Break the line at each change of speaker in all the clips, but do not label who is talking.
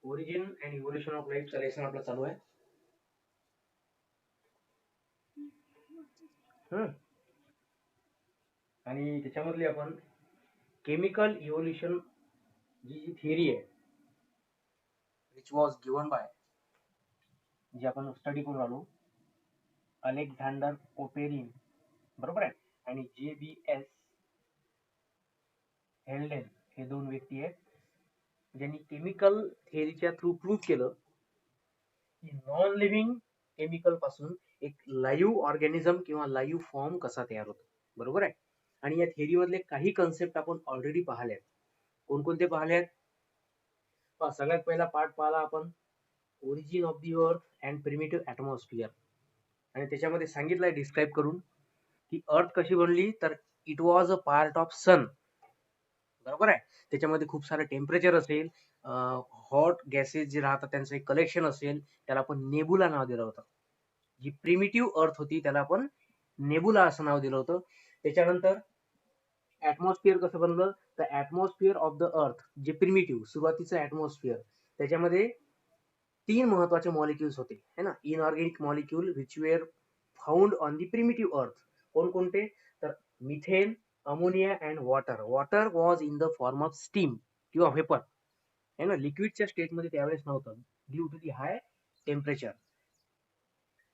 Origin and evolution of लाईफचा lesson आपला चालू आहे. आणि त्याच्यामधली आपण केमिकल इव्होल्युशन जी थिअरी आहे विच वॉज गिवन बाय, जी आपण स्टडी करून आलो, अलेक्झांडर पोपेरिन, बरोबर आहे, आणि JBS हेल्डेन, हे दोन व्यक्ती आहेत ज्यांनी केमिकल थिअरीच्या थ्रू प्रूव्ह केलं की नॉन लिव्हिंग केमिकल पासून एक लाईव्ह ऑर्गॅनिझम किंवा लाईव्ह फॉर्म कसा तयार होतो. बरोबर आहे. आणि या थिअरी मधले काही कन्सेप्ट आपण ऑलरेडी पाहिले आहेत. कोणकोणते पाहिले आहेत? सगळ्यात पहिला पार्ट पाहिला आपण, ओरिजिन ऑफ दी अर्थ अँड प्रिमिटिव्ह ॲटमॉस्फिअर, आणि त्याच्यामध्ये सांगितलंय डिस्क्राईब करून की अर्थ कशी बनली, तर it was a part of sun. बरोबर आहे. त्याच्यामध्ये खूप सारं टेम्परेचर असेल, हॉट गॅसेस जे राहतात त्यांचं एक कलेक्शन असेल, त्याला आपण नेबुला नाव दिलं होतं. जी प्रिमिटिव्ह अर्थ होती त्याला आपण नेबुला असं नाव दिलं होतं. त्याच्यानंतर ऍटमॉस्फिअर कसं बनलं, तर ऍटमॉस्फिअर ऑफ द अर्थ जे प्रिमिटिव्ह सुरुवातीचं ऍटमॉस्फिअर, त्याच्यामध्ये 3 महत्वाचे मॉलिक्युल्स होते है ना, inorganic molecule which were found on the primitive earth. कोणकोणते, तर methane, ammonia and water. Water was in the form of steam किंवा व्हेपर है ना, लिक्विडच्या स्टेटमध्ये त्यावेळेस नव्हतं due to the high temperature.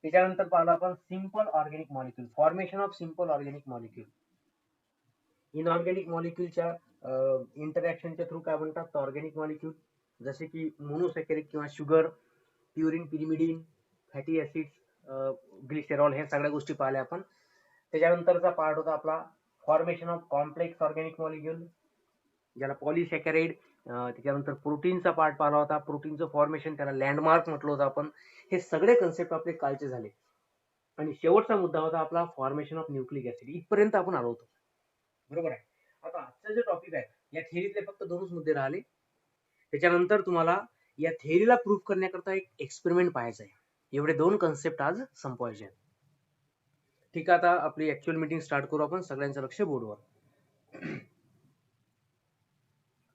त्याच्यानंतर पाहिलं आपण simple organic molecule, formation of simple organic molecule. Inorganic मॉलिक्यूलच्या इंटरॅक्शनच्या थ्रू काय म्हणतात, तर ऑर्गॅनिक मॉलिक्यूल जसे की मोनोसॅकॅरिड किंवा sugar, purine, pyrimidine, fatty acids, glycerol, ह्या सगळ्या गोष्टी पाहिल्या आपण. त्याच्यानंतरचा पार्ट होता आपला formation of complex organic molecule, ज्याला पॉलिसॅकॅराइड. त्याच्यानंतर प्रोटीनचा पार्ट पाहिला होता, प्रोटीनचं फॉर्मेशन, त्याला लँडमार्क म्हटलं होतं आपण. हे सगळे कन्सेप्ट आपले कालचे झाले. आणि शेवटचा मुद्दा होता आपला फॉर्मेशन ऑफ न्यूक्लिक ऍसिड. इथपर्यंत आपण आलो होतो. बरोबर आहे. आता आजचा जे टॉपिक आहे, या थिअरीतले फक्त 2च मुद्दे राहिले. त्याच्यानंतर तुम्हाला या थिअरीला प्रूव्ह करण्याकरता एक एक्सपेरिमेंट पाहायचा आहे. एवढे 2 कन्सेप्ट आज संपवायचे आहेत. ठीक आहे, आता आपली ऍक्च्युअल मीटिंग स्टार्ट करू आपण. सगळ्यांचं लक्ष बोर्डवर.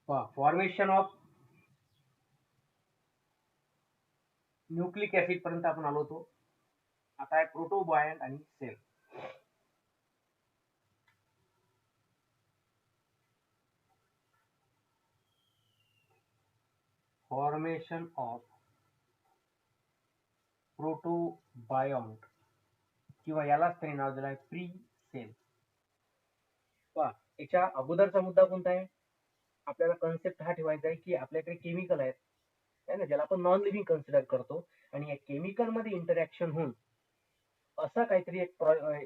फॉर्मेशन ऑफ न्यूक्लिक ऍसिड पर्यंत आपण आलो होतो. आता आहे प्रोटोबायंट आणि सेल. फॉर्मेशन ऑफ प्रोटोबायंट किंवा यालाच त्यांनी नाव दिलं आहे प्री सेल. याच्या अगोदरचा मुद्दा कोणता आहे, आपल्याला कन्सेप्ट हा ठेवायचा आहे की आपल्याकडे केमिकल आहेत है ना, ज्याला आपण नॉन लिव्हिंग कन्सिडर करतो, आणि या केमिकल मध्ये इंटरॅक्शन होऊन असा काहीतरी एक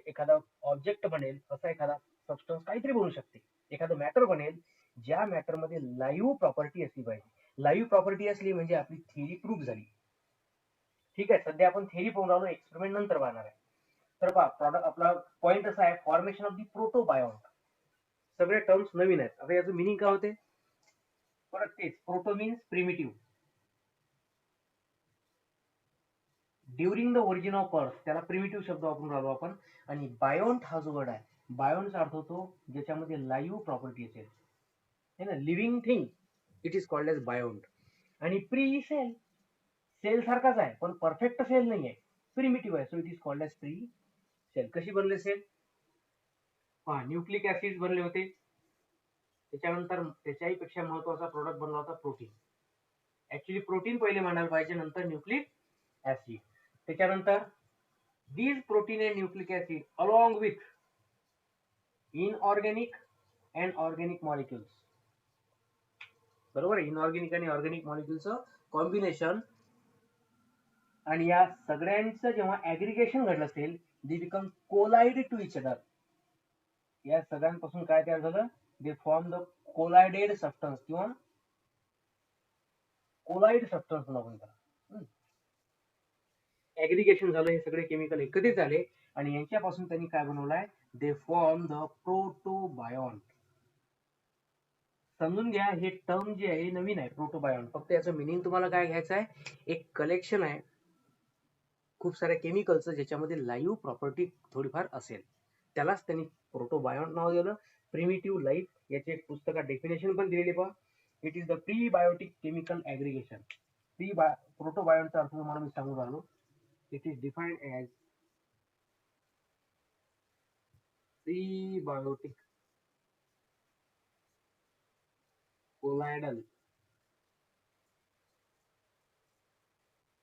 एखादा ऑब्जेक्ट बनेल, असा एखादा सबस्टन्स काहीतरी बनू शकते, एखादं मॅटर बनेल, ज्या मॅटर मध्ये लाईव्ह प्रॉपर्टी असली पाहिजे. लाईव्ह प्रॉपर्टी असली म्हणजे आपली थिअरी प्रूव्ह झाली. ठीक आहे, सध्या आपण थिअरी पाहून राहिलो, एक्सपेरिमेंट नंतर पाहणार आहे. तर पहा, प्रॉडक्ट आपला पॉईंट असा आहे, फॉर्मेशन ऑफ दी प्रोटोबायोंट. सगळे टर्म्स नवीन आहेत. आता याचं मिनिंग काय होते, परत तेच, proto means primitive. During the origin of earth, त्याला प्रिमिटिव्ह शब्द वापरून राहिलो आपण. आणि बायोंट हा जो वर्ड आहे, बायोंटचा अर्थ होतो ज्याच्यामध्ये लाईव्ह प्रॉपर्टी असेल है ना, living thing, it is called as biont. आणि प्री सेल, सेल सारखाच आहे पण परफेक्ट सेल नाही आहे, प्रिमिटिव्ह आहे, so it is called as pre cell. कशी बनले सेल, न्यूक्लिक ऍसिड बनले होते. त्याच्यानंतर त्याच्याही पेक्षा महत्वाचा प्रोडक्ट बनला होता प्रोटीन. ऍक्च्युली प्रोटीन पहिले म्हणायला पाहिजे, नंतर न्यूक्लिक ऍसिड. त्याच्यानंतर these protein and nucleic acid along with inorganic and organic molecules, बरोबर, इनऑर्गॅनिक आणि ऑर्गॅनिक मॉलिक्युलचं कॉम्बिनेशन. आणि या सगळ्यांचं जेव्हा ऍग्रिगेशन घडलं असेल, they become colloid to each other. या सगळ्यांपासून काय तयार झालं, they form the colloided substance किंवा कोलाइड सबस्टन्स म्हणून त्याला. ऍग्रिगेशन झालं, हे सगळे केमिकल एकत्रित झाले आणि यांच्यापासून त्यांनी काय बनवलंय, दे फॉर्म द प्रोटोबायोंट. समजून घ्या, हे टर्म जे आहे नवीन आहे, प्रोटोबायोंट. फक्त याचं मिनिंग तुम्हाला काय घ्यायचं आहे, एक कलेक्शन आहे खूप साऱ्या केमिकलचं ज्याच्यामध्ये लाईव्ह प्रॉपर्टी थोडीफार असेल, त्यालाच त्यांनी प्रोटोबायोंट नाव दिलं. प्रिमिटिव्ह लाईफ याचे एक पुस्तकात डेफिनेशन पण दिलेली पहा, it is the prebiotic chemical aggregation. प्रोटोबायोनचा अर्थ तुम्हाला मी सांगून राहिलो. It is defined as prebiotic colloidal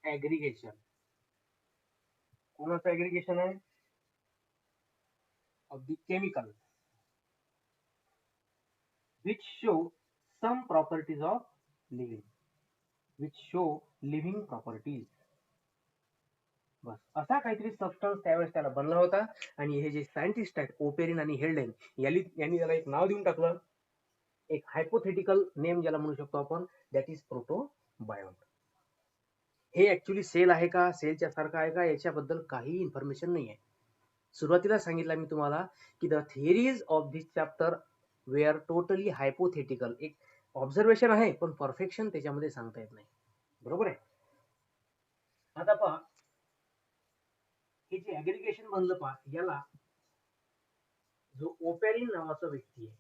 aggregation. कोणाचं ॲग्रिगेशन आहे? Of the chemical which show some properties of living, which show living properties. बस असा काहीतरी सबस्टन्स त्यावेळेस त्याला बनला होता. आणि हे जे सायंटिस्ट आहेत ओपेरिन आणि हेल्डेन यांनी त्याला एक नाव देऊन टाकलं, एक हायपोथेटिकल नेम ज्याला म्हणू शकतो आपण, दॅट इज प्रोटोबायोन. हे ऍक्च्युली सेल आहे का, सेलच्या सारखं आहे का, याच्याबद्दल काही इन्फॉर्मेशन नाही आहे. सुरुवातीला सांगितलं मी तुम्हाला की the theories of this chapter were totally hypothetical. एक ऑब्झर्वेशन आहे पण परफेक्शन त्याच्यामध्ये सांगता येत नाही. बरोबर आहे. आता पहा, हे जे ऍग्रिगेशन बनलं पहा, याला जो ओपेरिन नावाचा व्यक्ती आहे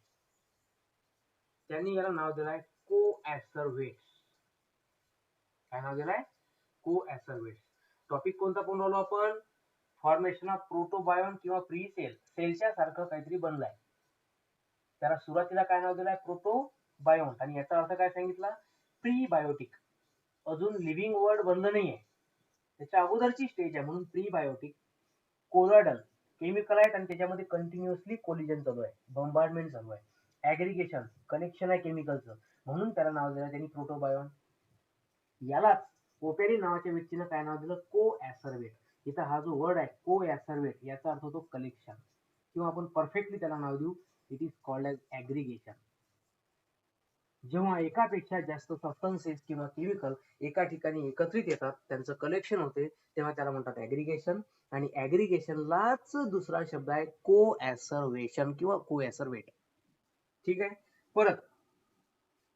त्यांनी याला नाव दिलंय कोॲसर्वेट्स. काय नाव दिलंय? कोॲसर्वेट्स. टॉपिक कोणता पाहून राहिलो आपण? फॉर्मेशन ऑफ प्रोटोबायोन किंवा प्री सेल. सेलच्या सारखं काहीतरी बनलाय, त्याला सुरुवातीला काय नाव दिलंय? प्रोटोबायोन. आणि याचा अर्थ काय सांगितला? प्रीबायोटिक. अजून लिव्हिंग वर्ड बनलं नाहीये, त्याच्या अगोदरची स्टेज आहे, म्हणून प्रीबायोटिक. कोलॉइडल केमिकल आहेत आणि त्याच्यामध्ये कंटिन्युअसली कोलिजन चालू आहे, बंबार्डमेंट चालू आहे. ऍग्रिगेशन कनेक्शन आहे केमिकलचं, म्हणून त्याला नाव दिलं त्यांनी प्रोटोबायोन. यालाच ओपेरिन नावाच्या व्यक्तीनं काय नाव दिलं? कोॲसर्वेट. इथं हा जो वर्ड आहे कोॲसर्वेट, याचा अर्थ होतो कलेक्शन, किंवा आपण परफेक्टली त्याला नाव देऊ, इट इज कॉल्ड एज ऍग्रिगेशन. जेव्हा एकापेक्षा जास्त सबस्टन्सेस किंवा केमिकल एका ठिकाणी एकत्रित येतात, त्यांचं कलेक्शन होते, तेव्हा त्याला म्हणतात ऍग्रिगेशन. आणि ऍग्रिगेशनलाच दुसरा शब्द आहे कोॲसर्वेशन किंवा कोॲसर्वेट. ठीक आहे. परत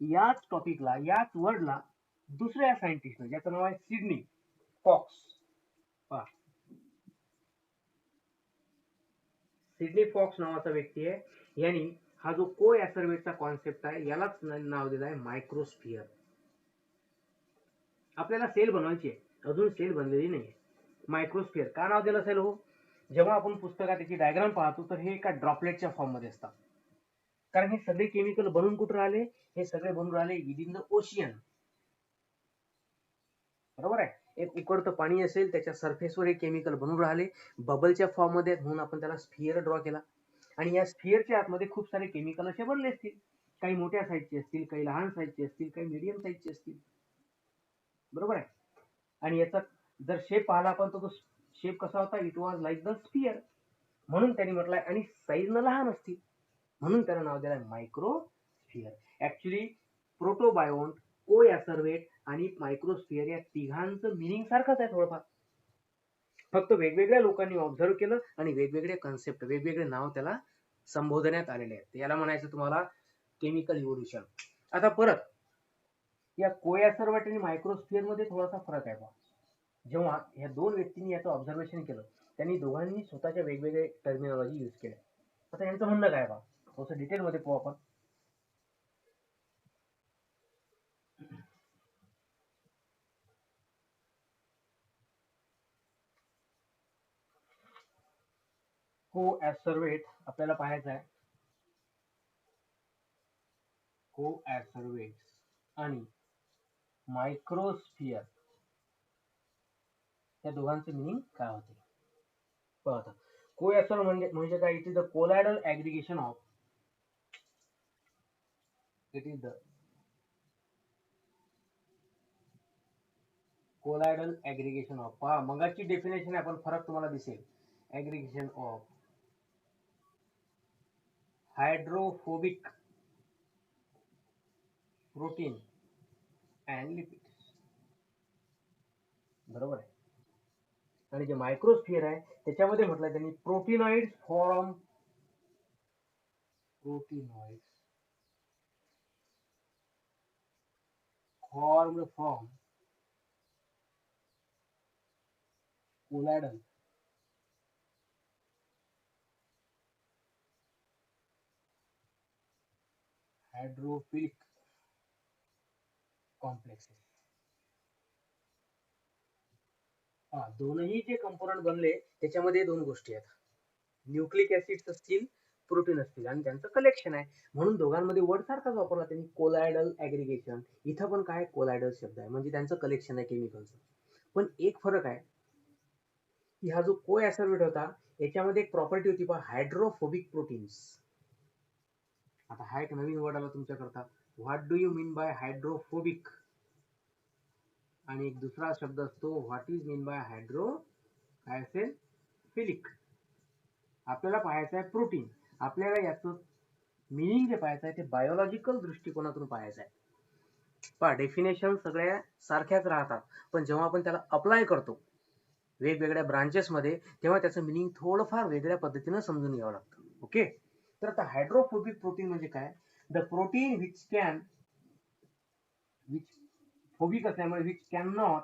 याच टॉपिकला, याच वर्डला दुसऱ्या सायंटिस्टने, ज्याचं नाव आहे सिडनी फॉक्स. सिडनी फॉक्स नावाचा व्यक्ती आहे. यांनी हा जो कोॲसर्वेटचा कॉन्सेप्ट आहे यालाच नाव दिलं आहे मायक्रोस्फिअर. आपल्याला सेल बनवायची आहे, अजून सेल बनलेली नाही. मायक्रोस्फिअर का नाव दिलं असेल हो? जेव्हा आपण पुस्तकात त्याची डायग्राम पाहतो तर हे एका ड्रॉपलेटच्या फॉर्म मध्ये असतात. कारण हे सगळे केमिकल बनून कुठे राहिले? हे सगळे बनून राहिले विदिन द ओशियन. बरोबर आहे. एक उकडतं पाणी असेल, त्याच्या सरफेसवर हे केमिकल बनून राहिले, बबलच्या फॉर्म मध्ये, म्हणून आपण त्याला स्फिअर ड्रॉ केला. आणि या स्फिअरच्या आतमध्ये खूप सारे केमिकल असे बनले असतील, काही मोठ्या साईजचे असतील, काही लहान साईजचे असतील, काही मीडियम साईजचे असतील. बरोबर आहे. आणि याचा जर शेप पाहिला आपण तर तो शेप कसा होता? It was like the sphere. म्हणून त्यांनी म्हटलंय, आणि साईज न लहान असतील, म्हणून त्याला नाव दिलंय मायक्रोस्फिअर. ऍक्च्युली प्रोटोबायोन, कोॲसर्वेट आणि मायक्रोस्फिअर या तिघांचं मिनिंग सारखंच आहे थोडंफार, फक्त वेगवेगळ्या लोकांनी ऑब्झर्व केलं आणि वेगवेगळे कन्सेप्ट, वेगवेगळे नाव त्याला संबोधण्यात आलेले आहेत. याला म्हणायचं तुम्हाला केमिकल इव्होल्युशन. आता परत या कोॲसर्वेट आणि मायक्रोस्फिअर मध्ये थोडासा फरक आहे. जेव्हा या दोन व्यक्तींनी याचं ऑब्झर्वेशन केलं, त्यांनी दोघांनी स्वतःच्या वेगवेगळे टर्मिनॉलॉजी यूज केल्या. आता यांचं म्हणणं काय बा, थोडंसं डिटेलमध्ये पाहू आपण. कोॲसर्वेट आपल्याला पाहायचं आहे. कोॲसर्वेट आणि मायक्रोस्फिअर या दोघांचे मिनिंग काय होते पाहता. कोॲसर म्हणजे काय? It is the colloidal aggregation of, it is the colloidal aggregation of. पहा, मगाची डेफिनेशन आहे पण फरक तुम्हाला दिसेल. Aggregation of hydrophobic protein and lipids. बरोबर आहे. आणि जे मायक्रोस्फिअर आहे त्याच्यामध्ये म्हटलं त्यांनी proteinoids form, proteinoids formed from colloidal hydrophilic complexes. दोनही जे कंपोनंट बनले त्याच्यामध्ये दोन गोष्टी आहेत, न्यूक्लिक ऍसिड्स असतील, प्रोटीन असतील आणि त्यांचं कलेक्शन आहे. म्हणून दोघांमध्ये वर्ड सारखाच वापरला त्यांनी, कोलायडल ऍग्रिगेशन. इथं पण काय कोलायडल शब्द आहे म्हणजे त्यांचं कलेक्शन आहे केमिकलचं. पण एक फरक आहे की हा जो को ऍसर्वेट होता याच्यामध्ये एक प्रॉपर्टी होती पहा, हायड्रोफोबिक प्रोटीन्स. आता हा एक नवीन वर्ड आला तुमच्याकरता, what do you mean by hydrophobic, आणि एक दुसरा शब्द असतो what is mean by hydro काय असेल फिलिक. आपल्याला पाहायचं आहे प्रोटीन, आपल्याला याचं मिनिंग जे पाहायचं आहे ते बायोलॉजिकल दृष्टिकोनातून पाहायचं आहे. पहा डेफिनेशन सगळ्या सारख्याच राहतात, पण जेव्हा आपण त्याला अप्लाय करतो वेगवेगळ्या ब्रांचेस मध्ये तेव्हा त्याचं मिनिंग थोडंफार वेगळ्या पद्धतीनं समजून घ्यावं लागतं. ओके, तर आता हायड्रोफोबिक प्रोटीन म्हणजे काय, द प्रोटीन विच फोबिक असल्यामुळे which can not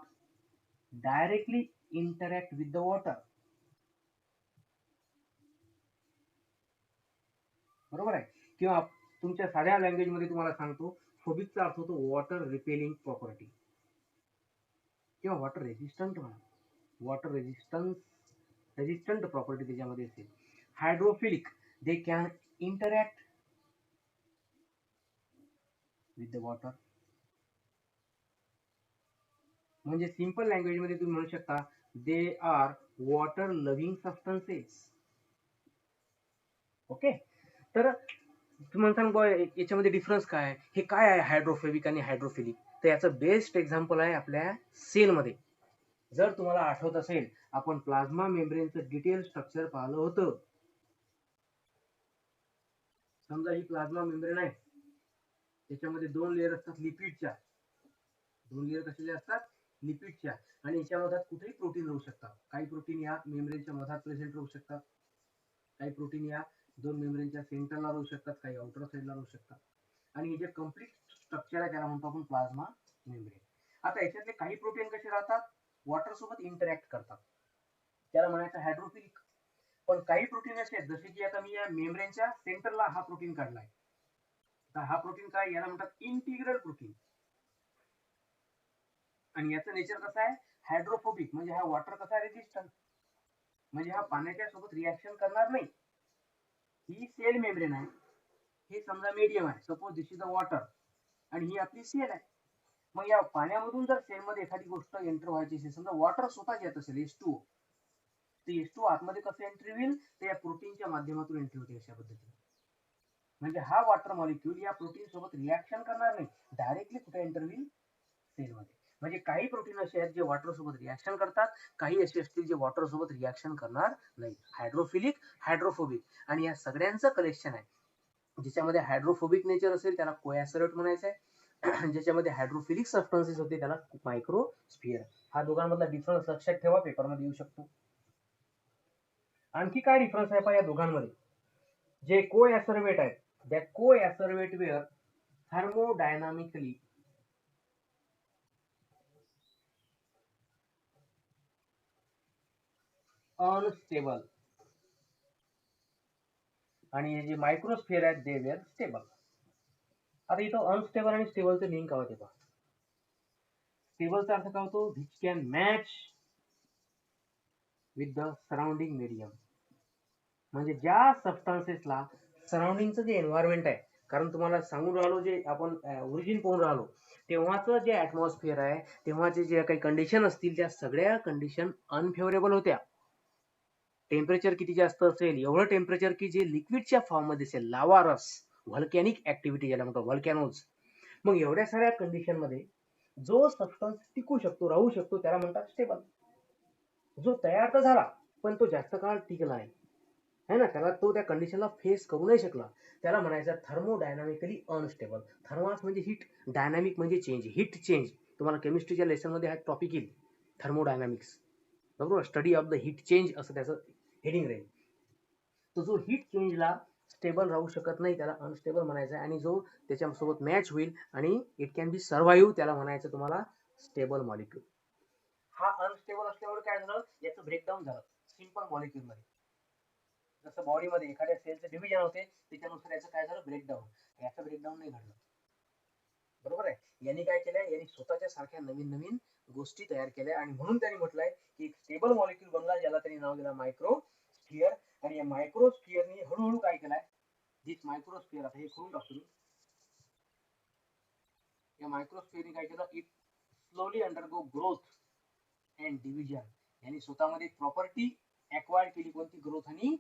directly interact with the water. बरोबर आहे, किंवा तुमच्या साध्या लँग्वेज मध्ये तुम्हाला सांगतो, फोबिकचा अर्थ होतो वॉटर रिपेलिंग प्रॉपर्टी किंवा वॉटर रेजिस्टंट म्हणा, वॉटर रेजिस्टंट प्रॉपर्टी त्याच्यामध्ये असेल. Hydrophilic, they can interact with the water. म्हणजे सिंपल लँग्वेज मध्ये तुम्ही म्हणू शकता they are water loving substances. Okay, तर तुम्हाला सांग याच्यामध्ये डिफरन्स काय आहे, हे काय आहे हायड्रोफोबिक आणि हायड्रोफिलिक. तर याचं बेस्ट एक्झाम्पल आहे आपल्या सेलमध्ये. जर तुम्हाला आठवत असेल आपण प्लाझ्मा मेम्ब्रेनचं डिटेल स्ट्रक्चर पाहिलं होतं. समजा ही प्लाझ्मा मेम्ब्रेन आहे, त्याच्यामध्ये दोन लेअर असतात लिपिडच्या, दोन लेअर कशाले असतात लिपिडच्या, आणि याच्या मधात कुठेही प्रोटीन राहू शकतात. काही प्रोटीन या मेम्ब्रेनच्या मधात प्रेझेंट राहू शकतात, काही प्रोटीन या दोन मेम्ब्रेनच्या सेंटरला राहू शकतात, काही आउटर साईडला राहू शकतात. आणि हे जे कम्प्लीट स्ट्रक्चर आहे त्याला म्हणतो आपण प्लाझ्मा मेम्ब्रेन. आता याच्यातले काही प्रोटीन कसे राहतात, वॉटर सोबत इंटरॅक्ट करतात, त्याला म्हणायचं हायड्रोफिलिक. पण काही प्रोटीन असे आहेत, जसे की आता मी या मेम्ब्रेनच्या सेंटरला हा प्रोटीन काढलाय, तर हा प्रोटीन काय, याला म्हणतात इंटिग्रल प्रोटीन. आणि याचं नेचर कसं आहे हायड्रोफोबिक, म्हणजे हा वॉटर कसा रेजिस्टंट, म्हणजे हा पाण्याच्या सोबत रिॲक्शन करणार नाही. ही सेल मेम्ब्रेन आहे, हे समजा मीडियम आहे, suppose this is the water, आणि ही आपली सेल आहे. मग या पाण्यामधून जर सेलमध्ये एखादी गोष्ट एंटर व्हायची असेल, समजा वॉटर स्वतःच येत असेल H2O, तर H2O आतमध्ये कसं एंट्री होईल, तर या प्रोटीनच्या माध्यमातून एंट्री होते अशा पद्धतीने. म्हणजे हा वॉटर मॉलिक्यूल या प्रोटीन सोबत रिॲक्शन करणार नाही, डायरेक्टली कुठे एंटर होईल सेलमध्ये. म्हणजे काही प्रोटीन असे आहेत जे वॉटर सोबत रिॲक्शन करतात, काही असे असतील जे वॉटर सोबत रिॲक्शन करणार नाही. हायड्रोफिलिक, हायड्रोफोबिक, आणि या सगळ्यांचं कलेक्शन आहे. ज्याच्यामध्ये हायड्रोफोबिक नेचर असेल त्याला कोॲसर्वेट म्हणायचं आहे, ज्याच्यामध्ये हायड्रोफिलिक सबस्टन्सेस होते त्याला मायक्रोस्फिअर. हा दोघांमधला डिफरन्स लक्षात ठेवा, पेपरमध्ये येऊ शकतो. आणखी काय डिफरन्स आहे पहा या दोघांमध्ये, जे कोॲसर्वेट आहेत, दॅट कोॲसर्वेट वेअर थर्मोडायनामिकली अनस्टेबल, आणि हे जे मायक्रोस्फिअर आहेत दे वेअर स्टेबल. आता इथं अनस्टेबल आणि स्टेबलचं लिंक काय होते पहा. स्टेबलचा अर्थ काय होतो, which can match with the surrounding medium, म्हणजे ज्या सबस्टन्सेसला सराउंडिंगचं जे एन्व्हायरमेंट आहे, कारण तुम्हाला सांगून राहिलो जे आपण ओरिजिन पाहून राहिलो तेव्हाचं जे ऍटमॉस्फिअर आहे, तेव्हाचे जे काही कंडिशन असतील त्या सगळ्या कंडिशन अनफेवरेबल होत्या. टेम्परेचर किती जास्त असेल, एवढं टेम्परेचर की जे लिक्विडच्या फॉर्म मध्ये असेल, लावा रस, व्हॉल्कॅनिक ऍक्टिव्हिटी ज्याला म्हणतो व्हॉल्कॅनोज. मग एवढ्या साऱ्या कंडिशन मध्ये जो सबस्टन्स टिकू शकतो, राहू शकतो, त्याला म्हणतात स्टेबल. जो तयार तर झाला पण तो जास्त काळ टिकला नाही है ना, त्याला तो त्या कंडिशनला फेस करू नाही शकला, त्याला म्हणायचं थर्मोडायनामिकली अनस्टेबल. थर्मास म्हणजे हीट, डायनामिक म्हणजे चेंज, हीट चेंज. तुम्हाला केमिस्ट्रीच्या लेसन मध्ये हा टॉपिक येईल, थर्मोडायनामिक्स. बरोबर, study of the heat change असं त्याचं हेडिंग राहील. तो जो हीट चेंजला स्टेबल राहू शकत नाही त्याला अनस्टेबल म्हणायचं आहे, आणि जो त्याच्यासोबत मॅच होईल आणि इट कॅन बी सर्व्हाइव्ह त्याला म्हणायचं तुम्हाला स्टेबल मॉलिक्यूल. हा अनस्टेबल असल्यामुळे काय झालं, याचं ब्रेकडाऊन झालं सिंपल मॉलिक्यूल मध्ये. जसं बॉडीमध्ये एखाद्या सेलचं डिव्हिजन होते त्याच्यानुसार याचं काय झालं ब्रेकडाऊन, याचं ब्रेकडाऊन नाही घडलं. बरोबर आहे, यांनी काय केलंय, यांनी स्वतःच्या सारख्या नवीन नवीन गोष्टी तयार केल्या आणि म्हणून त्यांनी म्हटलंय की एक स्टेबल मॉलिक्यूल बनला ज्याला त्यांनी नाव दिलं मायक्रोस्फिअर. आणि या मायक्रोस्फिअरनी हळूहळू काय केलाय, दिस मायक्रोस्फिअर, आता हे करून टाकतो. या मायक्रोस्फिअरनी काय केलं, it slowly undergo growth and division. यांनी स्वतःमध्ये प्रॉपर्टी ऍक्वायर्ड केली, कोणती, ग्रोथ आणि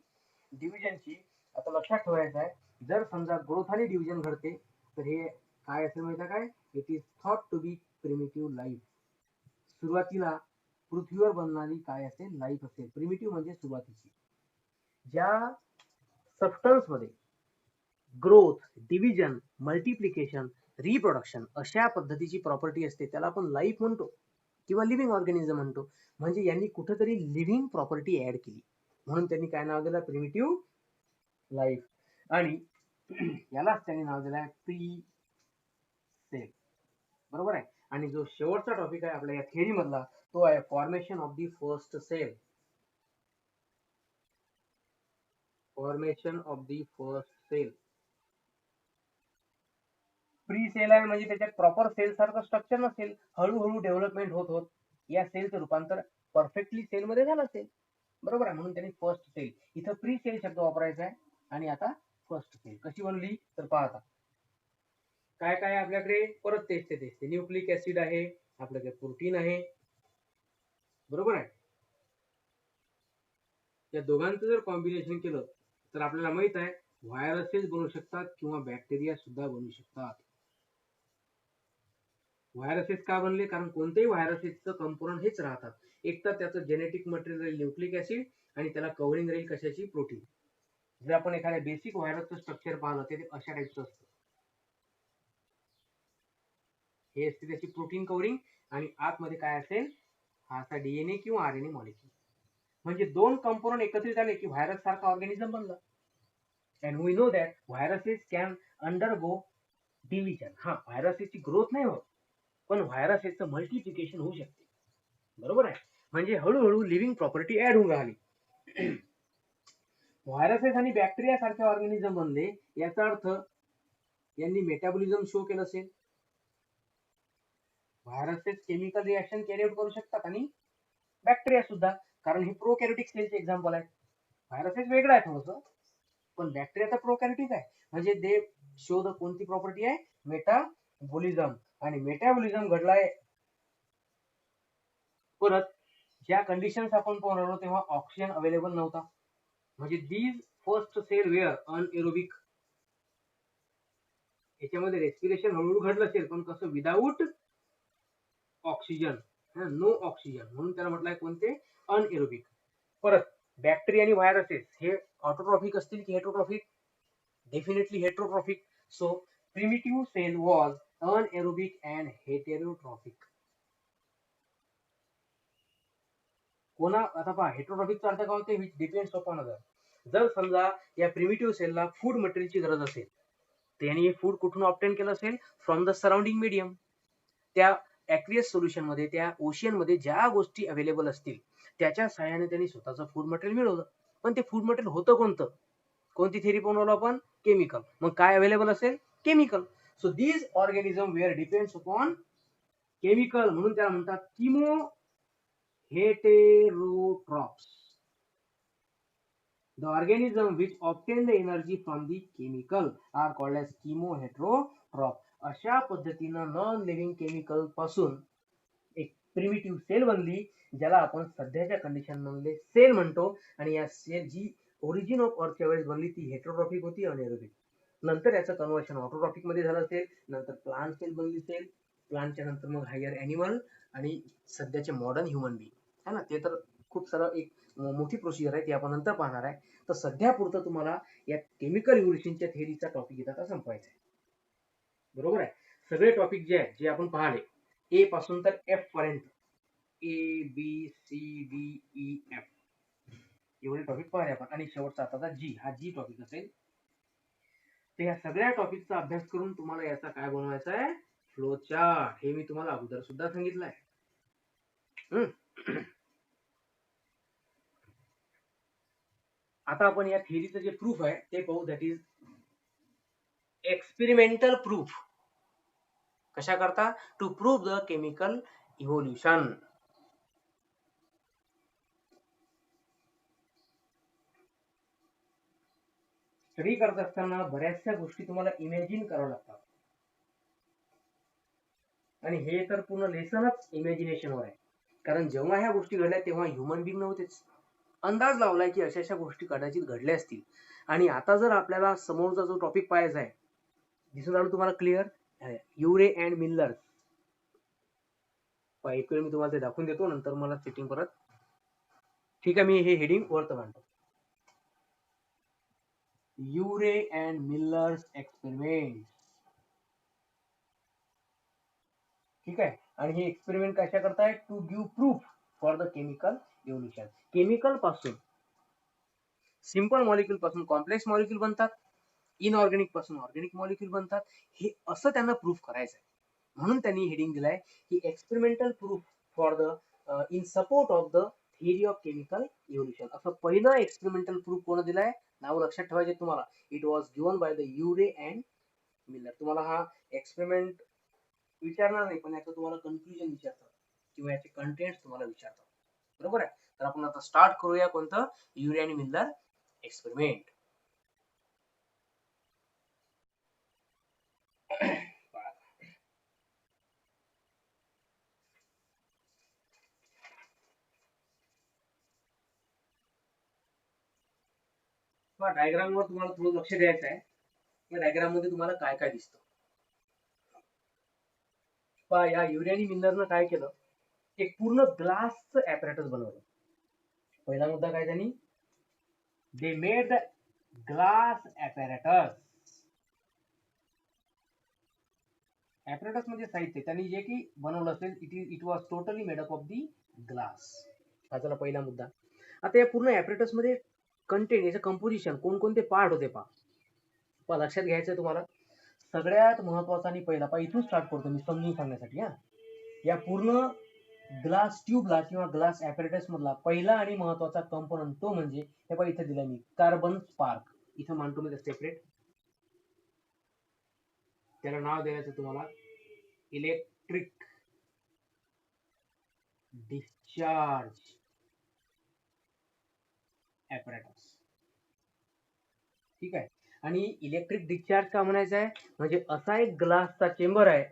डिव्हिजनची. आता लक्षात ठेवायचं आहे, जर समजा ग्रोथ आणि डिव्हिजन घडते तर हे काय असेल माहिती आहे काय, it is thought to be primitive life. सुरुवातीला पृथ्वीवर बनणारी काय असेल, लाईफ असेल. प्रिमिटिव्ह म्हणजे सुरुवातीची. ज्या सबस्टन्स मध्ये ग्रोथ, डिव्हिजन, मल्टिप्लिकेशन, रिप्रोडक्शन अशा पद्धतीची प्रॉपर्टी असते त्याला आपण लाईफ म्हणतो किंवा लिव्हिंग ऑर्गॅनिझम म्हणतो. म्हणजे यांनी कुठेतरी लिव्हिंग प्रॉपर्टी ऍड केली म्हणून त्यांनी काय नाव दिलं, प्रिमिटिव्ह लाईफ. आणि यालाच त्यांनी नाव दिलं आहे प्री सेल. बरोबर आहे. आणि जो शेवटचा टॉपिक आहे आपल्या या थिअरी मधला तो आहे formation of the first cell. Formation of the first cell. Pre cell आहे म्हणजे त्याच्यात प्रॉपर सेल सारखं स्ट्रक्चर नसेल, हळूहळू डेव्हलपमेंट होत होत या सेलचं रूपांतर परफेक्टली सेल मध्ये झालं असेल. बरोबर आहे. म्हणून त्यांनी फर्स्ट सेल, इथं प्री सेल शब्द वापरायचा आहे. आणि आता फर्स्ट सेल कशी बनली तर पाहता काय काय आपल्याकडे, परत तेच ते न्यूक्लिक ऍसिड आहे, आपल्याकडे प्रोटीन आहे. बरोबर आहे. या दोघांचं जर कॉम्बिनेशन केलं तर आपल्याला माहित आहे व्हायरसेस बनू शकतात किंवा बॅक्टेरिया सुद्धा बनू शकतात. व्हायरसेस का बनले, कारण कोणत्याही व्हायरसेसचं कंपोनंट हेच राहतात. एक तर त्याचं जेनेटिक मटेरियल राहील न्यूक्लिक ऍसिड आणि त्याला कव्हरिंग राहील कशाची, प्रोटीन. जर आपण एखाद्या बेसिक व्हायरसचं स्ट्रक्चर पाहिलं ते अशा टाईपचं असतं. हे असते त्याची प्रोटीन कव्हरिंग आणि आतमध्ये काय असेल, हा असा डीएनए किंवा आरएनए मॉलिक्यूल. म्हणजे दोन कंपोनंट एकत्रित आले की व्हायरस सारखा ऑर्गॅनिझम बनला. And we know that viruses can undergo division. हा, व्हायरसेसची ग्रोथ नाही होत पण व्हायरसेसचं मल्टिप्लिकेशन होऊ शकते. बरोबर आहे. म्हणजे हळूहळू लिव्हिंग प्रॉपर्टी ऍड होऊन राहिली. व्हायरसेस आणि बॅक्टेरिया सारखे ऑर्गॅनिझम बनले याचा अर्थ यांनी मेटाबॉलिझम शो केलं असेल. Viruses chemical reaction carry out करू शकतात आणि बॅक्टेरिया सुद्धा, कारण हे प्रोकॅरियोटिक सेलचे एक्झाम्पल आहे. व्हायरसेस वेगळं आहे थोडंसं पण बॅक्टेरिया तर प्रोकॅरियोटिक आहे. म्हणजे दे शो द कोणती प्रॉपर्टी आहे, मेटाबॉलिझम. आणि मेटाबॉलिझम घडलाय परत ज्या कंडिशन्स आपण पाहणार तेव्हा ऑक्सिजन अवेलेबल नव्हता. म्हणजे these first cell were anaerobic. याच्यामध्ये रेस्पिरेशन हळूहळू घडलं असेल पण कसं, विदाऊट ऑक्सिजन, नो ऑक्सिजन, म्हणून त्याला म्हटलंय कोणते, अनएरोबिक. परत बॅक्टेरिया आणि व्हायरसेस हे ऑटोट्रॉफिक असतील की heterotrophic, definitely heterotrophic. So primitive cell was anaerobic and heterotrophic. कोणा, आता पहा हेटरोट्रॉफिकचा अर्थ काय होते, विच डिपेंड्स अपॉन अदर. जर समजा या प्रिमिटिव्ह सेलला फूड मटेरियलची गरज असेल त्यांनी हे फूड कुठून ऑब्टेन केलं असेल, फ्रॉम द सराउंडिंग मीडियम. त्या ऍक्वियस सोल्युशन मध्ये, त्या ओशियन मध्ये ज्या गोष्टी अवेलेबल असतील त्याच्या सहाय्याने त्यांनी स्वतःचं फूड मटेरियल मिळवलं. पण ते फूड मटेरियल होतं कोणतं, कोणती थेरी बनवलं आपण, केमिकल. मग काय अवेलेबल असेल, chemical. So these organism were depends upon chemical, म्हणून त्याला म्हणतात chemo heterotrophs. The organism which obtain the energy from the chemical are called as chemoheterotroph. अशा पद्धतीनं नॉन लिव्हिंग केमिकल पासून एक प्रिमिटिव्ह सेल बनली ज्याला आपण सध्याच्या कंडिशन मध्ये सेल म्हणतो. आणि या सेल जी ओरिजिन ऑफ अर्थच्या वेळेस बनली ती हेटरोट्रॉफिक होती, अनएरोबिक. नंतर याचं कन्वर्शन ऑटोट्रॉफिक मध्ये झालं असेल, नंतर प्लांट सेल बनली सेल, प्लांटच्या नंतर मग हायर अॅनिमल आणि सध्याचे मॉडर्न ह्युमन बीइंग है ना. ते तर खूप सारं एक मोठी प्रोसिजर आहे ती आपण नंतर पाहणार आहे. तर सध्या पुरतं तुम्हाला या केमिकल इव्होल्युशनच्या थेअरीचा टॉपिक येतात संपवायचा आहे. बरोबर आहे. सगळे टॉपिक जे आहेत जे आपण पाहिले ए पासून तर एफ पर्यंत, A B C D E F एवढे टॉपिक पाहिले आपण. आणि शेवटचा आता जी, हा जी टॉपिक असेल. तर या सगळ्या टॉपिकचा अभ्यास करून तुम्हाला याचा काय बनवायचा आहे, फ्लो चार्ट. हे मी तुम्हाला अगोदर सुद्धा सांगितलंय. आता आपण या थिअरीचं जे प्रूफ आहे ते पाहू. That is experimental proof. कशा करता, to prove the chemical evolution. Study करत असताना बऱ्याचशा गोष्टी तुम्हाला इमॅजिन कराव्या लागतात आणि हे तर पूर्ण लेसनच इमॅजिनेशनवर आहे. कारण जेव्हा ह्या गोष्टी घडल्या तेव्हा ह्युमन बिंग नव्हतेच. अंदाज लावलाय की अशा गोष्टी कदाचित घडल्या असतील. आणि आता जर आपल्याला समोरचा जो टॉपिक पाहायचा आहे, दिसून आलं तुम्हाला क्लिअर? युरे and Miller. एक वेळ मी तुम्हाला ते दाखवून देतो, नंतर मला सेटिंग परत. ठीक आहे, मी हे हेडिंग वरत मांडतो. Urey and Miller's experiment. ठीक आहे. आणि हे एक्सपेरिमेंट कशा करताय? To give proof for the chemical evolution. Chemical पासून, सिंपल मॉलिक्यूल पासून कॉम्प्लेक्स मॉलिक्यूल बनतात, इनऑर्गॅनिक पासून ऑर्गॅनिक मॉलिक्यूल बनतात, हे असं त्यांना प्रूफ करायचं आहे. म्हणून त्यांनी हेडिंग दिलाय की experimental proof for the in support of the theory of chemical evolution. असं पहिलं एक्सपेरिमेंटल प्रूफ कोण दिलाय? नाव लक्षात ठेवायचे तुम्हाला. It was given by the Urey and Miller. तुम्हाला हा एक्सपेरिमेंट विचारणार नाही, पण याचं तुम्हाला कन्क्लुजन विचारतात किंवा याचे कंटेंट्स तुम्हाला विचारतात. बरोबर आहे. तर आपण आता स्टार्ट करूया कोणतं? युरे आणि मिल्लर एक्सपेरिमेंट. डायग्राम वर तुम्हाला थोडं लक्ष द्यायचं आहे. या डायग्राम मध्ये तुम्हाला काय काय दिसतं पहा. या युरे आणि मिल्लरनं काय केलं? एक पूर्ण ग्लासचं ऍपरेटस बनवलं. पहिला मुद्दा काय त्यांनी? They made the glass ऍपरेटस. ऍपरेटस म्हणजे साहित्य. त्यांनी जे की बनवलं असेल, it was totally made up of the glass. हा झाला पहिला मुद्दा. आता या पूर्ण ऍपरेटस मध्ये कंटेंट, याचं कंपोजिशन, कोणकोणते पार्ट होते पहा लक्षात घ्यायचं तुम्हाला. सगळ्यात महत्वाचा आणि पहिला इथून स्टार्ट करतो मी समजून सांगण्यासाठी. या पूर्ण ग्लास ट्यूबला किंवा ग्लास ऍपरेटस मधला पहिला आणि महत्वाचा कंपोनंट तो म्हणजे, हे पहा इथे दिला मी, कार्बन स्पार्क. इथं मांडतो मी सेपरेट. त्याला नाव द्यायचं तुम्हाला इलेक्ट्रिक डिस्चार्ज ऍपरेटस. ठीक आहे. आणि इलेक्ट्रिक डिस्चार्ज का म्हणायचं आहे? म्हणजे असा एक ग्लासचा चेंबर आहे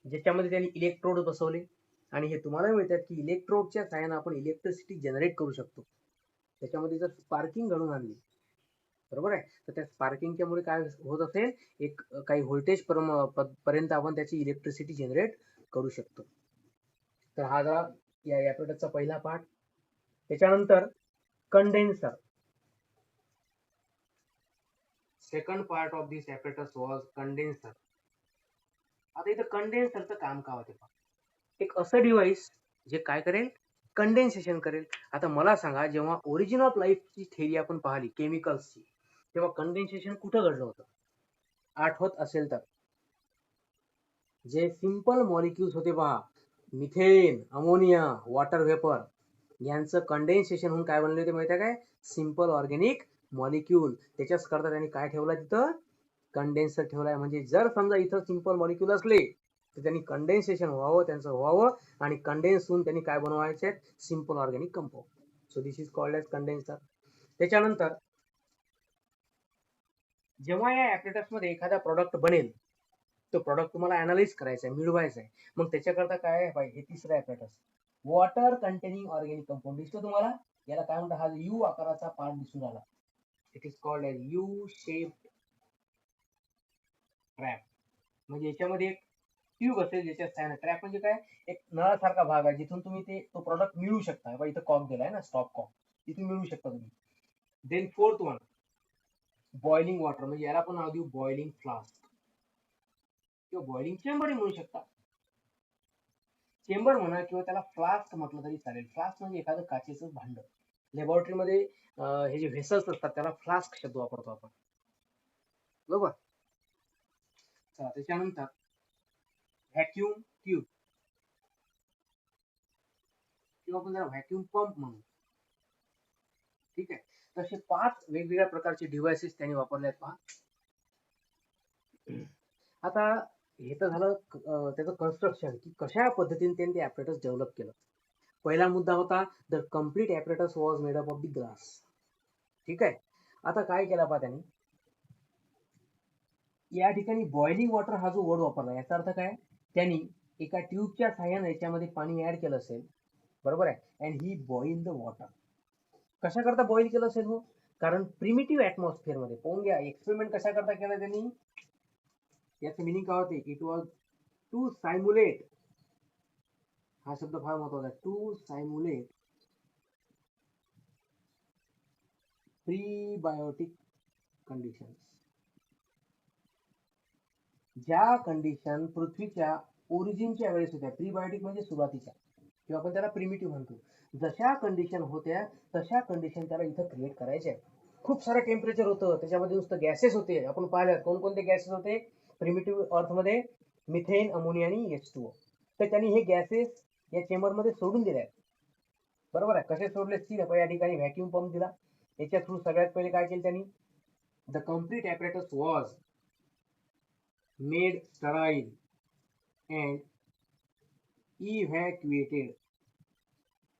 ज्याच्यामध्ये त्यांनी इलेक्ट्रोड बसवले, आणि हे तुम्हाला मिळतात की इलेक्ट्रोडच्या सहाय्याने आपण इलेक्ट्रिसिटी जनरेट करू शकतो. त्याच्यामध्ये जर स्पार्किंग घडून आणली, बरोबर आहे, तर त्या स्पार्किंगच्या मुळे काय होत असेल, एक काही व्होल्टेज पर्यंत आपण त्याची इलेक्ट्रिसिटी जनरेट करू शकतो. तर हा झाला या ऍपरेटसचा पहिला पार्ट. त्याच्यानंतर condenser. Second part of this ऍपरेटस was condenser. आता इथं कंडेन्सरचं काम काय होते? एक असं डिव्हाइस जे काय करेल? कंडेन्सेशन करेल. आता मला सांगा, जेव्हा ओरिजिन ऑफ लाईफची थेरी आपण पाहिली केमिकल्सची, तेव्हा कंडेन्सेशन कुठं घडलं होतं? आठवत असेल तर जे सिंपल मॉलिक्युल्स होते पहा, मिथेन, अमोनिया, वॉटर वेपर, यांचं कंडेन्सेशन होऊन काय बनले होते माहिती आहे काय? Simple organic molecule. त्याच्याच करता त्यांनी काय ठेवलं तिथं? कंडेन्सर ठेवलाय. म्हणजे जर समजा इथं सिंपल मॉलिक्यूल असले तर त्यांनी कंडेन्सेशन व्हावं, त्यांचं व्हावं, आणि कंडेन्स होऊन त्यांनी काय बनवायचे? Simple organic compound. So this is called as condenser. त्याच्यानंतर जेव्हा या ऍपरेटस मध्ये एखादा प्रोडक्ट बनेल, तो प्रोडक्ट तुम्हाला अनालाइज करायचा आहे, मिळवायचा आहे. मग त्याच्याकरता काय आहे? हे तिसरं ऍपरेटस, वॉटर कंटेनिंग ऑर्गॅनिक कंपाऊंड. दिसतो तुम्हाला? याला काय म्हणतात? हा यू आकाराचा पार्ट दिसून आला. It is called as U shaped trap. म्हणजे याच्यामध्ये एक ट्यूब असेल ज्याच्यात सॅन. ट्रॅप म्हणजे काय? एक नळासारखा भाग आहे जिथून तुम्ही तो प्रोडक्ट मिळू शकता. इथं कॉक दिलाय ना, स्टॉप कॉक, तिथून मिळू शकता तुम्ही. Then fourth one, boiling water. म्हणजे याला पण नाव देऊ बॉइलिंग फ्लास्क किंवा बॉइलिंग चेंबर म्हणू शकता. चेंबर म्हणा किंवा त्याला फ्लास्क म्हटलं तरी चालेल. फ्लास्क म्हणजे एखादं काचेचं भांड. लॅबोरेटरीमध्ये हे जे व्हेसल्स असतात त्याला फ्लास्क शब्द वापरतो आपण, बरोबर. त्याच्यानंतर व्हॅक्यूम ट्यूब किंवा आपण त्याला व्हॅक्यूम पंप म्हणू. ठीक आहे. तसे 5 वेगवेगळ्या प्रकारचे डिव्हाइसेस त्यांनी वापरले आहेत पहा. आता हे तर झालं त्याचं कन्स्ट्रक्शन, की कशा पद्धतीने त्यांनी ते ॲपरेटस डेव्हलप केलं. पहिला मुद्दा होता the complete apparatus was made up of the glass. ठीक आहे. आता काय केलं पहा त्यांनी, या ठिकाणी बॉइलिंग वॉटर हा जो वर्ड वापरला, याचा अर्थ काय, त्यांनी एका ट्यूबच्या साह्याने याच्यामध्ये पाणी ऍड केलं असेल, बरोबर आहे, and he boil the water. कशा करता बॉईल केलं असेल हो? कारण प्रिमिटिव्ह ऍटमॉस्फिअर मध्ये, पाहून घ्या एक्सपेरिमेंट कशा करता केला त्यांनी. याचं मिनिंग काय होते, इट वॉज टू सायम्युलेट, हा शब्द फार महत्वाचा आहे, टू सायम्युलेट प्रीबायोटिक कंडिशन्स. ज्या कंडिशन पृथ्वीच्या ओरिजिनच्या वेळेस होत्या, प्रीबायोटिक म्हणजे सुरुवातीच्या, किंवा आपण त्याला प्रिमिटिव्ह म्हणतो, जशा कंडिशन होत्या तशा कंडिशन त्याला इथं क्रिएट करायच्या. खूप सारं टेम्परेचर होतं, त्याच्यामध्ये नुसतं गॅसेस होते. आपण पाहिलं कोणकोणते गॅसेस होते प्रिमिटिव्ह अर्थमध्ये, मिथेन, अमोनिया आणि H2O. तर त्यांनी हे गॅसेस या चेंबरमध्ये सोडून दिले आहेत, बरोबर आहे. कसे सोडले असतील, या ठिकाणी व्हॅक्यूम पंप दिला. याच्या थ्रू सगळ्यात पहिले काय केलं त्यांनी, the complete apparatus was made sterile and evacuated.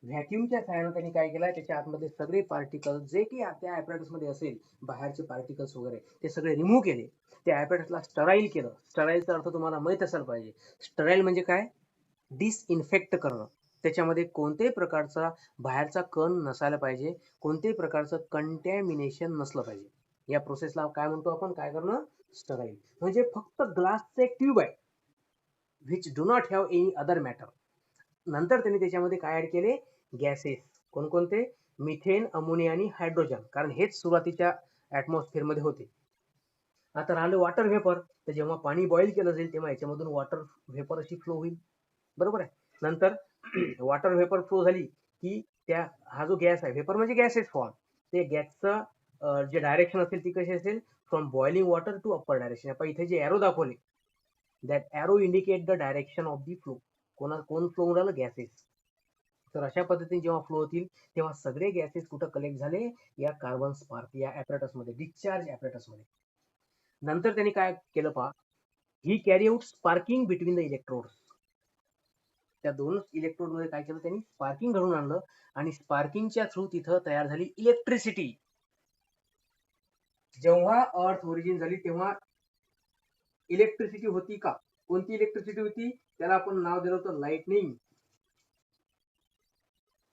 व्हॅक्यूमच्या सहाय्याने त्यांनी काय केलं, त्याच्या आतमध्ये सगळे पार्टिकल्स जे की त्या ॲपरेटस मध्ये असेल, बाहेरचे पार्टिकल्स वगैरे, ते सगळे रिमूव्ह केले. त्या ॲपरेटसला स्टराईल केलं. स्टराईलचा अर्थ तुम्हाला माहित असायला पाहिजे. स्टराईल म्हणजे काय, डिसइन्फेक्ट करणं. त्याच्यामध्ये कोणत्याही प्रकारचा बाहेरचा कण नसायला पाहिजे, कोणत्याही प्रकारचं कंटॅमिनेशन नसलं पाहिजे. या प्रोसेसला काय म्हणतो आपण, काय करणं, स्टराईल. म्हणजे फक्त ग्लासचं एक ट्यूब आहे, which do not have any other matter. नंतर त्यांनी त्याच्यामध्ये काय ऍड केले, गॅसेस. कोणकोणते, मिथेन, अमोनिया आणि हायड्रोजन, कारण हेच सुरुवातीच्या ऍटमॉस्फिअर मध्ये होते. आता राहिलं वॉटर व्हेपर. तर जेव्हा पाणी बॉईल केलं जाईल तेव्हा याच्यामधून वॉटर व्हेपर अशी फ्लो होईल, बरोबर आहे. नंतर वॉटर व्हेपर फ्लो झाली की त्या, हा जो गॅस आहे, व्हेपर म्हणजे गॅसेस फॉर्म, ते गॅसचं जे डायरेक्शन असेल ती कशी असेल, from boiling water to upper direction. आपण इथे जे एरो दाखवले, that arrow indicate the direction of the flow. कोण फ्लो होऊन राहिलं, गॅसेस. तर अशा पद्धतीने जेव्हा फ्लो होतील तेव्हा सगळे गॅसेस कुठं कलेक्ट झाले, या कार्बन स्पार्क या ॲपरेटस मध्ये, डिस्चार्ज ॲपरेटस मध्ये. नंतर त्यांनी काय केलं पहा, he carry out sparking between the electrodes. त्या दोन इलेक्ट्रोड मध्ये काय केलं त्यांनी, स्पार्किंग घडून आणलं, आणि स्पार्किंगच्या थ्रू तिथं तयार झाली इलेक्ट्रिसिटी. जेव्हा अर्थ ओरिजिन झाली तेव्हा इलेक्ट्रिसिटी होती का, कोणती इलेक्ट्रिसिटी होती, त्याला आपण नाव दिलं होतं लाइटनिंग.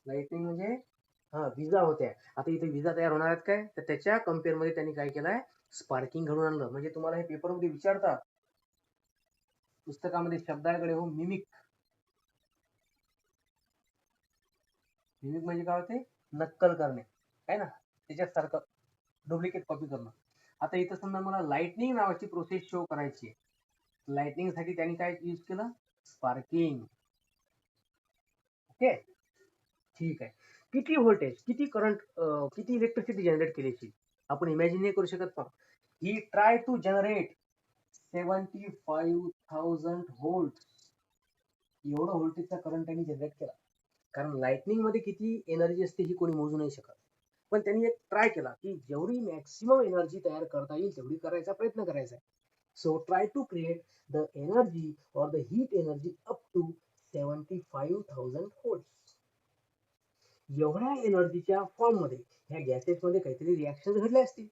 लाइटनिंग म्हणजे विजा होत्या. आता इथे विजा तयार होणार आहेत काय, तर त्याच्या कम्पेअर मध्ये त्यांनी काय केलंय, स्पार्किंग घडून आणलं. म्हणजे तुम्हाला हे पेपरमध्ये विचारतात, पुस्तकामध्ये शब्दाकडे हो, मिमिक. मिमिक म्हणजे काय होते, नक्कल करणे, आहे ना, त्याच्यासारखं डुप्लिकेट कॉपी करणं. आता इथं समजा मला लाइटनिंग नावाची प्रोसेस शो करायची आहे. लाइटनिंग साठी त्यांनी काय यूज केलं, स्पार्किंग. ओके, ठीक आहे. किती व्होल्टेज, किती करंट, किती इलेक्ट्रिसिटी जनरेट केल्याची आपण इमॅजिन नाही करू शकत. पण ही ट्राय टू जनरेट 75,000 व्होल्ट, एवढं व्होल्टेजचा करंट त्यांनी जनरेट केला. कारण लाइटनिंग मध्ये किती एनर्जी असते ही कोणी मोजू नाही शकत. पण त्यांनी एक ट्राय केला की जेवढी मॅक्सिमम एनर्जी तयार करता येईल तेवढी करायचा प्रयत्न करायचा आहे. So try to create the energy और the heat energy up to 75,000 volt. एवढ्या एनर्जीच्या फॉर्म मध्ये ह्या गॅसेस मध्ये काहीतरी रिॲक्शन घडले असतील.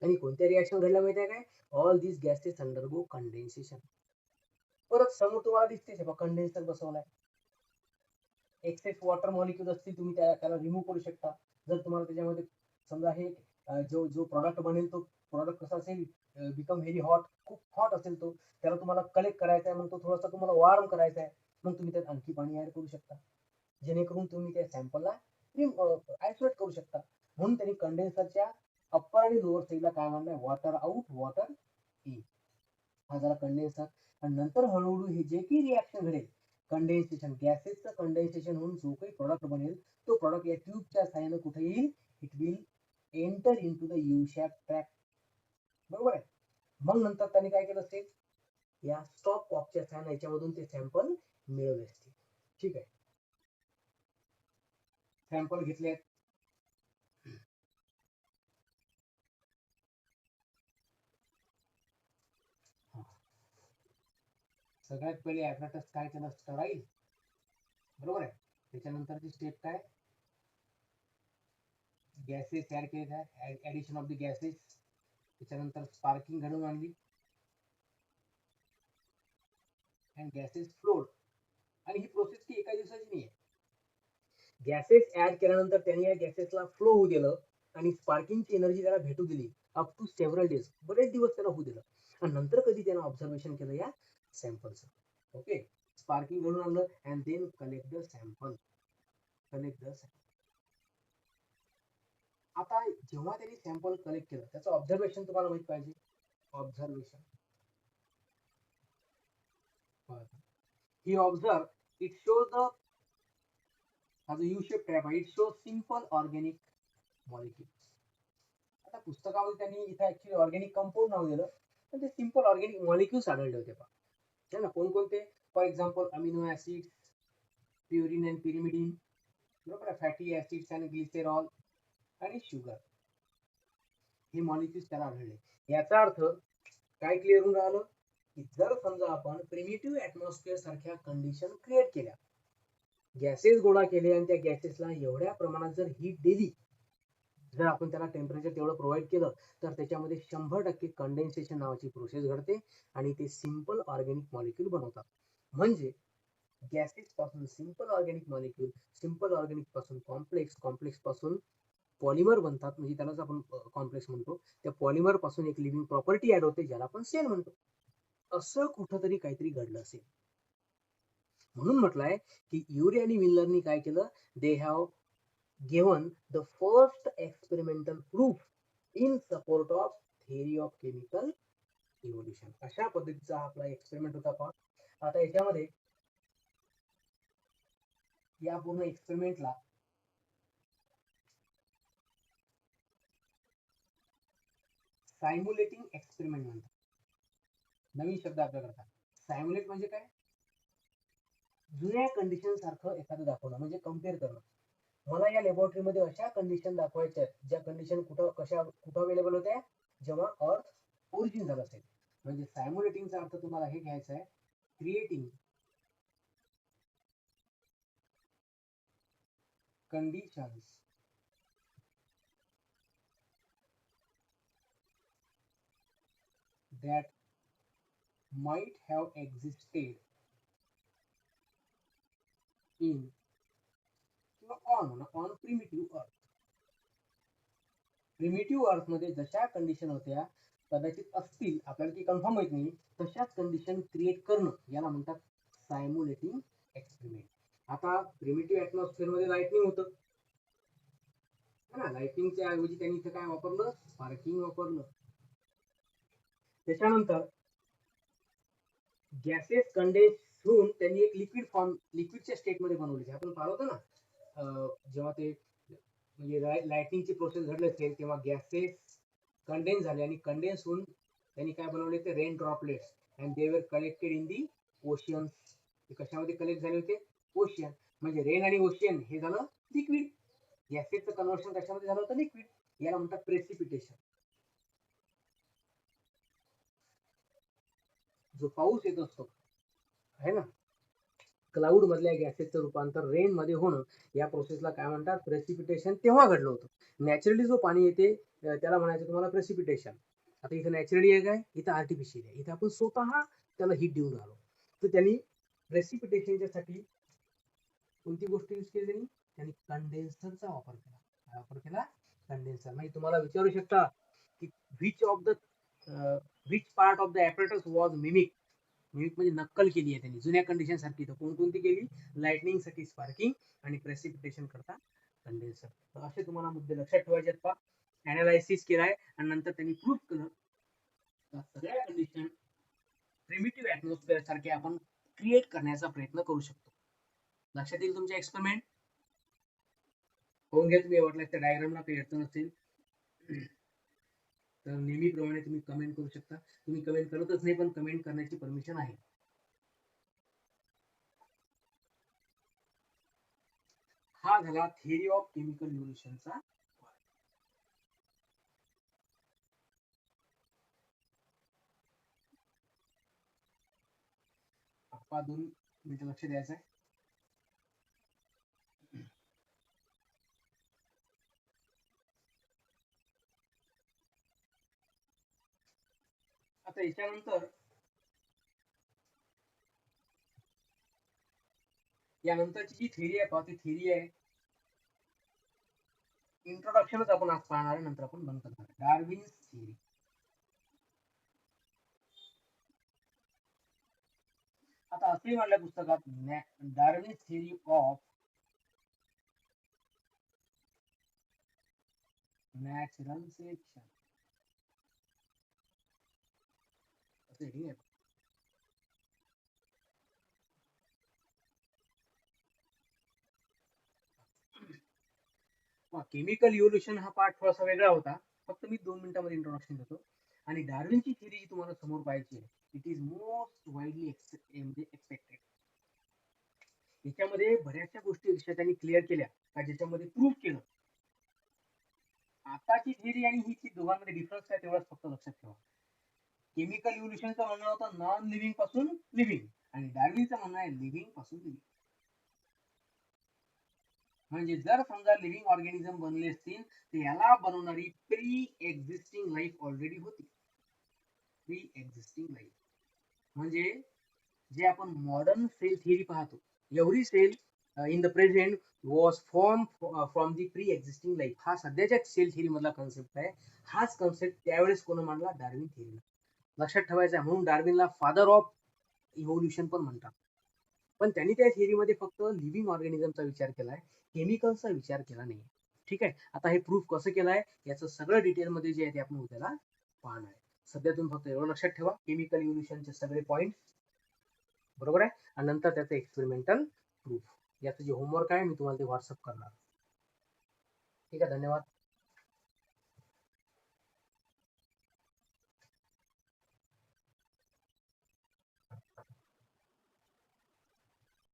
आणि कोणत्या रिॲक्शन घडल्या माहिती आहे काय, ऑल दिस गॅसेस अंडरगो कंडेन्सेशन. परत समोर तुम्हाला दिसते कंडेन्सर बसवलाय. एक्सेस वॉटर मॉलिक्यूल असतील, तुम्ही त्याला रिमूव्ह करू शकता. जर तुम्हाला त्याच्यामध्ये समजा हे जो जो प्रॉडक्ट बनेल तो प्रॉडक्ट कसा असेल, बिकम व्हेरी हॉट, खूप हॉट असेल तो, त्याला तुम्हाला कलेक्ट करायचा आहे, मग तो थोडासा तुम्हाला वॉर्म करायचा आहे, मग तुम्ही त्यात आणखी पाणी ऍड करू शकता, जेणेकरून तुम्ही त्या सॅम्पलला आयसोलेट करू शकता. म्हणून त्यांनी कंडेन्सरच्या अप्पर आणि लोअर साईडला काय म्हणलंय, वॉटर आउट वॉटर इन, हा झाला कंडेन्सर. आणि नंतर हळूहळू हे जे काही रिॲक्शन घडेल, कंडेन्सेशन, गॅसेसचं कंडेन्सेशन होऊन जो काही प्रॉडक्ट बनेल, तो प्रॉडक्ट या ट्यूबच्या साह्याने कुठे येईल, it will enter into the U shape track, बरोबर आहे. मग नंतर त्यांनी काय केलं असेल, या स्टॉप कॉकच्या साह्याने याच्यामधून ते सॅम्पल मिळवले असतील. ठीक आहे, सॅम्पल घेतले. सगळ्यात पहिले ॲपरेटस काय केलं, स्टराईल, बरोबर आहे. त्याच्यानंतरची स्टेप काय, गॅसेस तयार केले, ऍडिशन ऑफ द गॅसेस. त्याच्यानंतर स्पार्किंग घडवून आणली अँड गॅसेस फ्लोड. आणि ही प्रोसेस ती एका दिवसाची नाही आहे. गॅसेस ऍड केल्यानंतर त्यांनी या गॅसेसला फ्लो होऊ दिलं आणि स्पार्किंगची एनर्जी त्याला भेटू दिली अप टू सेव्हरल डेज, बरेच दिवस त्याला होऊ दिलं. आणि नंतर कधी त्यानं ऑब्झर्वेशन केलं या सॅम्पलचं. ओके, स्पार्किंग घडून आणलं and then collect the sample. आता जेव्हा त्यांनी सॅम्पल कलेक्ट केलं त्याचं ऑब्झर्वेशन तुम्हाला माहित पाहिजे. Observation, he observed, it shows the as a U-shaped trap, it shows simple organic molecules. आता पुस्तकामध्ये त्यांनी इथे ऍक्च्युली ऑर्गॅनिक कंपाऊंड नाव दिलं, पण ते सिंपल ऑर्गॅनिक मॉलिक्युल्स आढळले होते पहा, है ना. कोणकोणते, for example amino acid, purine and pyrimidine, बरोबर आहे, फॅटी ऍसिड्स अँड ग्लिसेरॉल आणि शुगर, हे मॉलिक्युल्स त्याला आढळले. याचा अर्थ काय क्लिअर होऊन राहिलं, की जर समजा आपण प्रिमिटिव्ह ऍटमॉस्फिअर सारख्या कंडिशन क्रिएट केल्या, गॅसेस गोळा केले आणि त्या गॅसेसला एवढ्या प्रमाणात जर हीट दिली, जर आपण त्याला टेम्परेचर तेवढं प्रोव्हाइड केलं, तर त्याच्यामध्ये 100% कंडेन्सेशन नावाची प्रोसेस घडते आणि ते सिंपल ऑर्गॅनिक मॉलिक्यूल बनवतात. म्हणजे गॅसेस पासून simple organic molecule, simple organic पासून कॉम्प्लेक्स, कॉम्प्लेक्स पासून पॉलिमर बनतात, म्हणजे त्यालाच आपण कॉम्प्लेक्स म्हणतो. त्या पॉलिमर पासून एक लिव्हिंग प्रॉपर्टी ऍड होते, ज्याला आपण सेल म्हणतो. असं कुठंतरी काहीतरी घडलं असेल. म्हणून म्हटलंय की युरी आणि मिलरनी काय केलं, they have given the first experimental proof in support of theory of chemical evolution. अशा पद्धतीचा आपला एक्सपेरिमेंट होता पहा. आता याच्यामध्ये या पूर्ण एक्सपेरिमेंटला सायम्युलेटिंग एक्सपेरिमेंट म्हणतात. नवीन शब्द आपल्याकडे. सायम्युलेट म्हणजे काय, जुन्या कंडिशन सारखं एखादं दाखवणं, म्हणजे कम्पेअर करणं. मला या लॅबोरेटरीमध्ये अशा कंडिशन दाखवायच्या आहेत ज्या कंडिशन कुठं अवेलेबल होत्या, जेव्हा अर्थ ओरिजिन झालं असेल. म्हणजे सायम्युलेटिंगचा अर्थ तुम्हाला हे घ्यायचा आहे, creating conditions that might have existed in on primitive earth. Primitive अर्थ मध्ये जशा कंडिशन होत्या, कदाचित असतील, आपल्याला ती कन्फर्म माहित नाही, तशाच कंडिशन क्रिएट करणं, याला म्हणतात सायम्युलेटिंग एक्सपेरिमेंट. आता प्रिमिटिव्ह ऍटमॉस्फिअर मध्ये लाइटनिंग होतं ना, लाइटनिंगच्या ऐवजी त्यांनी इथे काय वापरलं, स्पार्किंग वापरलं. त्याच्यानंतर गॅसेस कंडेन्स होऊन त्यांनी एक लिक्विड फॉर्म, लिक्विडच्या स्टेटमध्ये बनवली. आपण पाहतो ना, जेव्हा ते म्हणजे लाइटनिंगची प्रोसेस घडली असेल, तेव्हा गॅसेस कंडेन्स झाले आणि कंडेन्स होऊन त्यांनी काय बनवले, ते रेन ड्रॉपलेट्स, अँड दे वर कलेक्टेड इन दी ओशियन्स. ते कशामध्ये कलेक्ट झाले होते, ओशियन. म्हणजे रेन आणि ओशियन हे झालं लिक्विड, गॅसेसचं कन्व्हर्शन कशामध्ये झालं होतं, लिक्विड. याला म्हणतात प्रेसिपिटेशन. जो पाऊस येत असतो है ना, क्लाउड मधल्या गॅसेसचं रूपांतर रेन मध्ये होणं, या प्रोसेसला काय म्हणतात, प्रेसिपिटेशन. तेव्हा घडलं होतं. नॅचरली जो पाणी येते त्याला म्हणायचं तुम्हाला प्रेसिपिटेशन. आता इथं नॅचरली आहे काय, इथं आर्टिफिशियल आहे, इथं आपण स्वतः त्याला हीट देऊन राहिलो. तर त्यांनी प्रेसिपिटेशनच्या साठी कोणती गोष्ट यूज केली, त्यांनी कंडेन्सरचा वापर केला. काय वापर केला, कंडेन्सर. म्हणजे तुम्हाला विचारू शकता की which part of the apparatus was mimic. Mimic म्हणजे नक्कल केली आहे त्यांनी जुन्या कंडिशन सारखी. तर कोणकोणती केली, लाइटनिंग साठी स्पार्किंग आणि प्रेसिपिटेशन करता कंडेन्सर. तर असे तुम्हाला मुद्दे लक्षात ठेवायचे आहेत पहा. अनालायसिस केलाय आणि नंतर त्यांनी प्रूफ केलं सगळ्या कंडिशन प्रिमिटिव्ह ऍटमॉस्फिअर सारखे आपण क्रिएट करण्याचा प्रयत्न करू शकतो. लक्षात येईल तुमच्या एक्सपेरिमेंट होऊन घ्या तुम्ही. वाटलं त्या डायग्रामला काही अडचण असेल तर नेहमीप्रमाणे तुम्ही कमेंट करू शकता. तुम्ही कमेंट करतच नाही, पण कमेंट करण्याची परमिशन आहे. हा झाला थिअरी ऑफ केमिकल इव्होल्युशनचा. 2 मिनिटं लक्ष द्यायचं आहे. आता यानंतरची जी थेरी आहे ती थेरी आहे इंट्रोडक्शनच आपण आज पाहणार आहे, नंतर आपण बंद करणार आहे. Darwin's theory. आता असे म्हटलं पुस्तकात Darwin's theory of natural selection असे हे आहे. केमिकल इव्होल्युशन हा पार्ट थोडासा वेगळा होता, फक्त मी 2 मिनिटांमध्ये इंट्रोडक्शन देतो. आणि डार्विनची थेरी जी तुम्हाला समोर पाहायची आहे, it is most widely expected. याच्यामध्ये बऱ्याचशा गोष्टी त्यांनी क्लिअर केल्या का ज्याच्यामध्ये प्रूफ केलं. आताची थेरी आणि ही दोघांमध्ये डिफरन्स काय तेवढाच फक्त लक्षात ठेवा. केमिकल इव्होल्युशनचं म्हणणं होतं नॉन लिव्हिंग पासून लिव्हिंग, आणि डार्विनचं म्हणणं आहे लिव्हिंग पासून लिव्हिंग. म्हणजे जर समजा लिव्हिंग ऑर्गॅनिझम बनले असतील तर याला बनवणारी प्री एक्झिस्टिंग लाईफ ऑलरेडी होती. प्री एक्झिस्टिंग लाईफ म्हणजे जे आपण मॉडर्न सेल थिअरी पाहतो, every cell in the present was form from the pre existing life. हा सध्याच्या सेल थिअरी मधला कॉन्सेप्ट आहे. हाच कॉन्सेप्ट त्यावेळेस कोण मांडला? Darwin theory. लक्षात ठेवायचा आहे. म्हणून डार्विनला फादर ऑफ इव्होल्युशन पण म्हणतात. पण त्यांनी त्या थिअरीमध्ये फक्त लिव्हिंग ऑर्गॅनिझमचा विचार केलाय, केमिकलचा विचार केला नाही. ठीक आहे. आता हे प्रूफ कसं केलंय याचं सगळं डिटेलमध्ये जे आहे ते आपण उद्याला पाहणार आहे. सध्या तुम्ही फक्त एवढं लक्षात ठेवा, केमिकल इव्होल्युशनचे सगळे पॉइंट बरोबर आहे, आणि नंतर त्याचं एक्सपेरिमेंटल प्रूफ. याचं जे होमवर्क आहे मी तुम्हाला ते व्हॉट्सअप करणार. ठीक आहे, धन्यवाद.